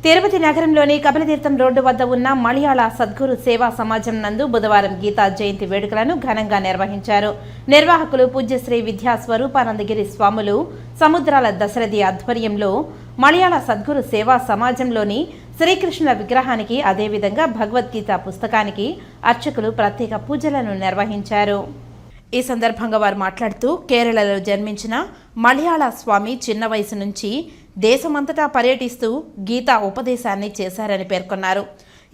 తిరుపతి నగరంలోని కపిలతీర్థం రోడ్డు వద్ద ఉన్న మలయాళ సద్గురు సేవా సమాజం నందు బుధవారం గీతా జయంతి వేడుకలను ఘనంగా నిర్వహించారు. నిర్వాహకులు పూజ్యశ్రీ విద్యా స్వరూపానందగిరి స్వాములు సముద్రాల దశరథి ఆధ్వర్యంలో మలయాళ సద్గురు సేవా సమాజంలోని శ్రీకృష్ణ విగ్రహానికి అదేవిధంగా భగవద్గీత పుస్తకానికి అర్చకులు ప్రత్యేక పూజలను నిర్వహించారు. ఈ సందర్భంగా వారు మాట్లాడుతూ కేరళలో జన్మించిన మలయాళ స్వామి చిన్న వయసు నుంచి దేశమంతటా పర్యటిస్తూ గీతా ఉపదేశాన్ని చేశారని పేర్కొన్నారు.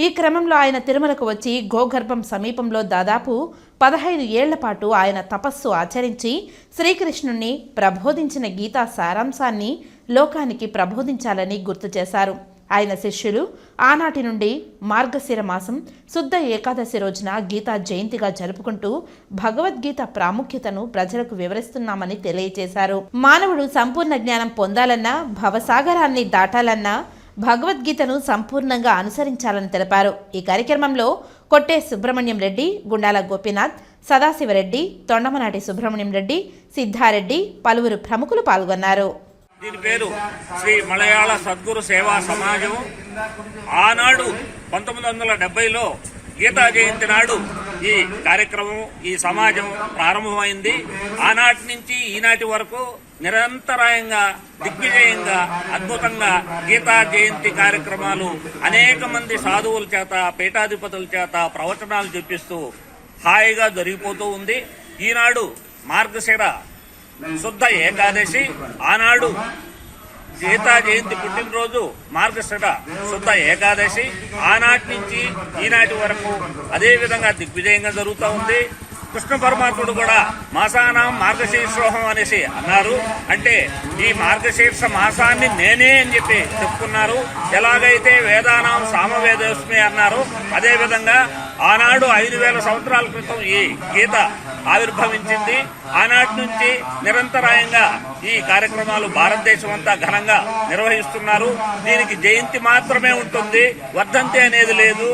ఈ క్రమంలో ఆయన తిరుమలకు వచ్చి గోగర్భం సమీపంలో దాదాపు 15 ఏళ్ల పాటు ఆయన తపస్సు ఆచరించి శ్రీకృష్ణుణ్ణి ప్రబోధించిన గీతా సారాంశాన్ని లోకానికి ప్రబోధించాలని గుర్తు చేశారు. ఆయన శిష్యులు ఆనాటి నుండి మార్గశిర మాసం శుద్ధ ఏకాదశి రోజున గీతా జయంతిగా జరుపుకుంటూ భగవద్గీత ప్రాముఖ్యతను ప్రజలకు వివరిస్తున్నామని తెలియజేశారు. మానవుడు సంపూర్ణ జ్ఞానం పొందాలన్నా, భవసాగరాన్ని దాటాలన్నా భగవద్గీతను సంపూర్ణంగా అనుసరించాలని తెలిపారు. ఈ కార్యక్రమంలో కొట్టే సుబ్రహ్మణ్యం రెడ్డి, గుండాల గోపీనాథ్, సదాశివరెడ్డి, తొండమనాటి సుబ్రహ్మణ్యం రెడ్డి, సిద్ధారెడ్డి, పలువురు ప్రముఖులు పాల్గొన్నారు. దీని పేరు శ్రీ మలయాళ సద్గురు సేవా సమాజం. ఆనాడు 1970లో గీతా జయంతి నాడు ఈ కార్యక్రమం, ఈ సమాజం ప్రారంభమైంది. ఆనాటి నుంచి ఈనాటి వరకు నిరంతరాయంగా దిగ్విజయంగా అద్భుతంగా గీతా జయంతి కార్యక్రమాలు అనేక మంది సాధువుల చేత, పీఠాధిపతుల చేత ప్రవచనాలు చెప్పిస్తూ హాయిగా జరిగిపోతూ ఉంది. ఈనాడు మార్గశిర శుద్ధ ఏకాదశి, ఆనాడు గీతా జయంతి పుట్టినరోజు మార్గశిర శుద్ధ ఏకాదశి. ఆనాటి నుంచి ఈనాటి వరకు అదేవిధంగా దిగ్విజయంగా జరుగుతూ ఉంది. కృష్ణ పరమాత్ముడు కూడా మాసానాం మార్గశీర్షోహం అనేసి అన్నారు. అంటే ఈ మార్గశీర్ష మాసాన్ని నేనే అని చెప్పి చెప్పుకున్నారు. ఎలాగైతే వేదానాం సామవేదోస్మి అన్నారు, అదేవిధంగా ఆనాడు 5000 సంవత్సరాల క్రితం ఈ గీత ఆవిర్భవించింది. ఆనాటి నుంచి నిరంతరాయంగా ఈ కార్యక్రమాలు భారతదేశం అంతా ఘనంగా నిర్వహిస్తున్నారు. దీనికి జయంతి మాత్రమే ఉంటుంది, వర్ధంతి అనేది లేదు.